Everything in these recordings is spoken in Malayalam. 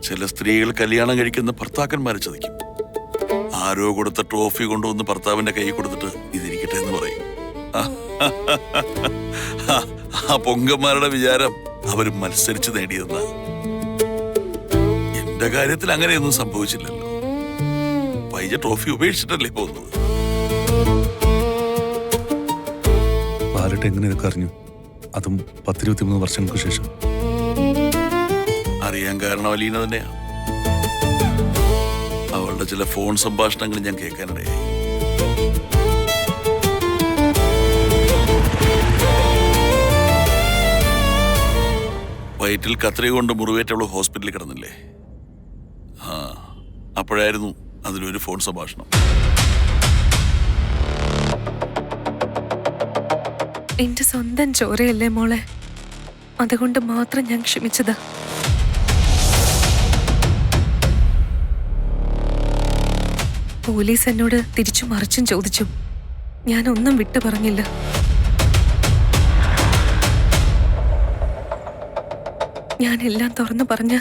ചില സ്ത്രീകൾ കല്യാണം കഴിക്കുന്ന ഭർത്താക്കന്മാരെ ചതിക്കും. ആരോ കൊടുത്ത ട്രോഫി കൊണ്ടുവന്ന് ഭർത്താവിന്റെ കൈ കൊടുത്തിട്ട് ഇതിരിക്കട്ടെ എന്ന് പറയും. ആ പൊങ്കന്മാരുടെ വിചാരം അവര് മത്സരിച്ച് നേടിയെന്ന. എന്റെ കാര്യത്തിൽ അങ്ങനെയൊന്നും സംഭവിച്ചില്ലല്ലോ. വൈജ ട്രോഫി ഉപേക്ഷിച്ചിട്ടല്ലേ പോകുന്നത്. ബാലട്ട് എങ്ങനെ ഇതൊക്കെ അറിഞ്ഞു? അതും 10-23 വർഷങ്ങൾക്ക് ശേഷം. അറിയാൻ കാരണം അലീന തന്നെയാണ്. അവളുടെ ചില ഫോൺ സംഭാഷണങ്ങൾ ഞാൻ കേൾക്കാനിടയായി. വയറ്റിൽ കത്രിക കൊണ്ട് മുറിവേറ്റ് അവള് ഹോസ്പിറ്റലിൽ കിടന്നില്ലേ? അപ്പോഴായിരുന്നു അതിലൊരു ഫോൺ സംഭാഷണം. എന്റെ സ്വന്തം ചോരയല്ലേ മോളെ, അതുകൊണ്ട് മാത്രം ഞാൻ ക്ഷമിച്ചതാ. പോലീസ് എന്നോട് തിരിച്ചു മറിച്ചും ചോദിച്ചു. ഞാനൊന്നും വിട്ടു പറഞ്ഞില്ല. ഞാനെല്ലാം തുറന്നു പറഞ്ഞ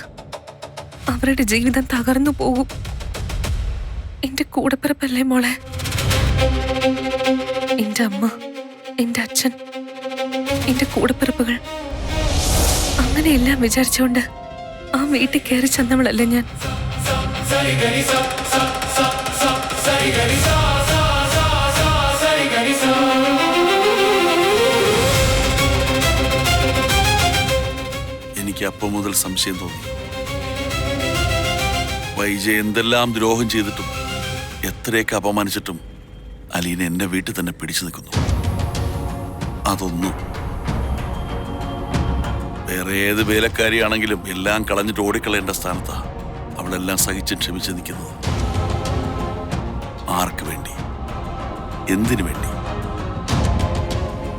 അവരുടെ ജീവിതം തകർന്നു പോകും. എന്റെ കൂടപ്പിറപ്പല്ലേ മോളെ. എന്റെ അമ്മ, എന്റെ അച്ഛൻ, എന്റെ കൂടപ്പിറപ്പുകൾ, അങ്ങനെയെല്ലാം വിചാരിച്ചുകൊണ്ട് ആ വീട്ടിൽ കയറി ചെന്നവളല്ലേ ഞാൻ. എനിക്ക് അപ്പം മുതൽ സംശയം തോന്നി. വൈജ എന്തെല്ലാം ദ്രോഹം ചെയ്തിട്ടും എത്രയൊക്കെ അപമാനിച്ചിട്ടും അലീന എന്നെ വീട്ടിൽ തന്നെ പിടിച്ചു നിൽക്കുന്നു. അതൊന്നും വേറെ ഏത് വേലക്കാരിയാണെങ്കിലും എല്ലാം കളഞ്ഞിട്ട് ഓടിക്കളയേണ്ട സ്ഥാനത്താ അവളെല്ലാം സഹിച്ച് ക്ഷമിച്ച് നിൽക്കുന്നത്. ആർക്ക് വേണ്ടി? എന്തിനു വേണ്ടി?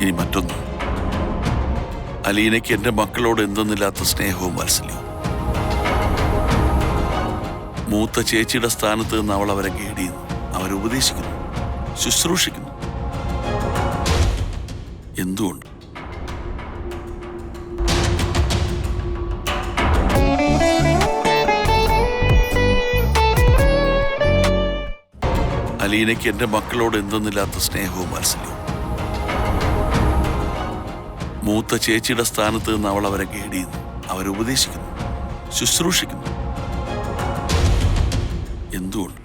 ഇനി മറ്റൊന്ന്, അലീനയ്ക്ക് എന്റെ മക്കളോട് എന്തെന്നില്ലാത്ത സ്നേഹവും വാത്സല്യവും. മൂത്ത ചേച്ചിയുടെ സ്ഥാനത്ത് നിന്ന് അവൾ അവരെ ഗൈഡ് ചെയ്യുന്നു, അവരെ ഉപദേശിക്കുന്നു, ശുശ്രൂഷിക്കുന്നു. എന്തുകൊണ്ട്? അലീനയ്ക്ക് എന്റെ മക്കളോട് എന്തെന്നില്ലാത്ത സ്നേഹവും വാത്സല്യവും. മൂത്ത ചേച്ചിയുടെ സ്ഥാനത്ത് നിന്ന് അവൾ അവരെ ഗൈഡ് ചെയ്യുന്നു, അവരെ ഉപദേശിക്കുന്നു, ശുശ്രൂഷിക്കുന്നു. എന്തുകൊണ്ട്?